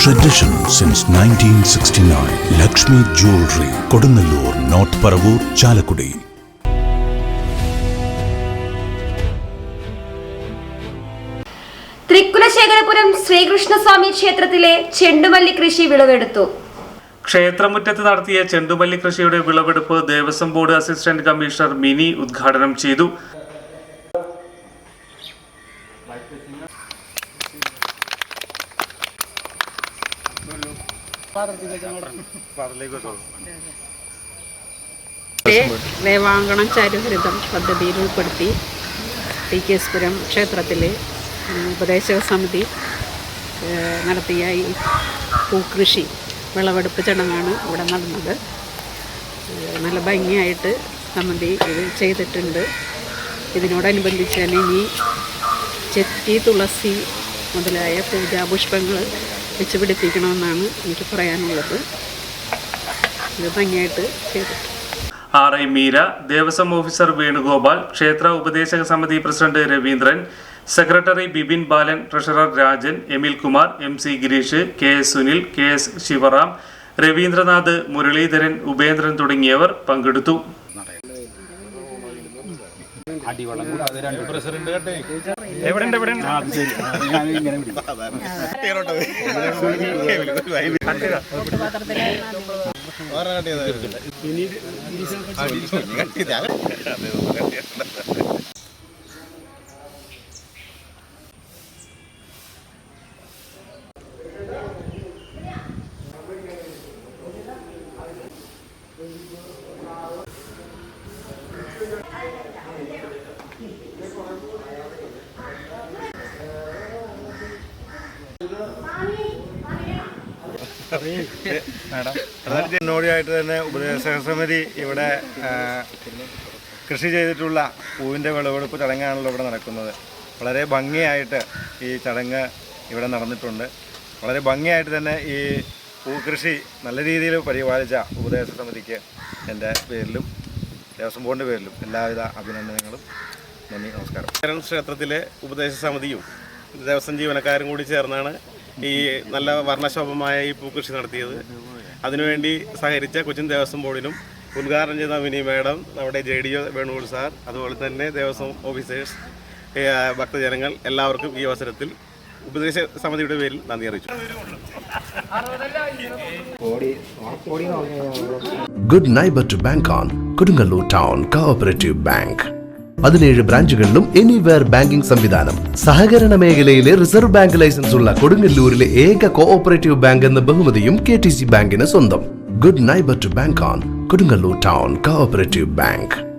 Tradition since 1969. Lakshmi Jewelry, Kodunallur, North Paravur, Chalakudi. Thrikkulasekharapuram Sreekrishnaswamy ക്ഷേത്രത്തിലെ ചെണ്ടുമല്ലി കൃഷി വിളവെടുത്തു. ക്ഷേത്രമുറ്റത്ത് നടത്തിയ ചെണ്ടുമല്ലി കൃഷിയുടെ വിളവെടുപ്പ് Devaswom board assistant commissioner mini ഉദ്ഘാടനം ചെയ്തു. ദേവാങ്കണം ചാരുഹരിതം പദ്ധതിയിൽ ഉൾപ്പെടുത്തി ടി.കെ.എസ്.പുരം ക്ഷേത്രത്തിലെ ഉപദേശക സമിതി നടത്തിയ ഈ പൂക്കൃഷി വിളവെടുപ്പ് ചടങ്ങാണ് ഇവിടെ നടന്നത്. നല്ല ഭംഗിയായിട്ട് സമിതി ഇത് ചെയ്തിട്ടുണ്ട്. ഇതിനോടനുബന്ധിച്ച് തന്നെ ഇനി ചെത്തി, തുളസി മുതലായ പൂജാപുഷ്പങ്ങൾ വെച്ച് പിടിപ്പിക്കണമെന്നാണ് എനിക്ക് പറയാനുള്ളത്. ഇത് ഭംഗിയായിട്ട് ചെയ്തിട്ടുണ്ട്. ആർ.ഐ. മീര, ദേവസ്വം ഓഫീസർ വേണുഗോപാൽ, ക്ഷേത്ര ഉപദേശക സമിതി president Raveendran, secretary Bipin Balan, treasurer Rajan, Emil Kumar, MC. Gireesh, KS. Sunil, KS. Sivaram, Raveendranath, Muraleedharan, Upendran തുടങ്ങിയവർ പങ്കെടുത്തു. മുന്നോടിയായിട്ട് തന്നെ ഉപദേശക സമിതി ഇവിടെ കൃഷി ചെയ്തിട്ടുള്ള പൂവിൻ്റെ വിളവെടുപ്പ് ചടങ്ങാണല്ലോ ഇവിടെ നടക്കുന്നത്. വളരെ ഭംഗിയായിട്ട് ഈ ചടങ്ങ് ഇവിടെ നടന്നിട്ടുണ്ട്. വളരെ ഭംഗിയായിട്ട് തന്നെ ഈ പൂക്കൃഷി നല്ല രീതിയിൽ പരിപാലിച്ച ഉപദേശക സമിതിക്ക് എൻ്റെ പേരിലും ദേവസ്വം ബോർഡിൻ്റെ പേരിലും എല്ലാവിധ അഭിനന്ദനങ്ങളും. നന്ദി, നമസ്കാരം. ക്ഷേത്രത്തിലെ ഉപദേശ സമിതിയും ദേവസ്വം ജീവനക്കാരും കൂടി ചേർന്നാണ് ഈ നല്ല വർണ്ണശോഭമായ ഈ പൂക്കൃഷി നടത്തിയത്. അതിനുവേണ്ടി സഹകരിച്ച കൊച്ചിൻ ദേവസ്വം ബോർഡിനും ഉദ്ഘാടനം ചെയ്ത മിനി മാഡം, നമ്മുടെ JDO വേണുഗോപാൽ സാർ, അതുപോലെ തന്നെ ദേവസ്വം ഓഫീസേഴ്സ്, ഭക്തജനങ്ങൾ എല്ലാവർക്കും ഈ അവസരത്തിൽ ഉപദേശ സമിതിയുടെ പേരിൽ നന്ദി അറിയിച്ചു. Good neighbor to bank on. Kodunallur Town Cooperative Bank. 17 ബ്രാഞ്ചുകളിലും എനിവെയർ ബാങ്കിംഗ് സംവിധാനം. സഹകരണ മേഖലയിലെ റിസർവ് ബാങ്ക് ലൈസൻസ് ഉള്ള കൊടുങ്ങല്ലൂരിലെ ഏക കോഓപ്പറേറ്റീവ് ബാങ്ക് എന്ന ബഹുമതിയും KTC ബാങ്കിന് സ്വന്തം. Good neighbor to bank on. Kodunallur Town Cooperative Bank.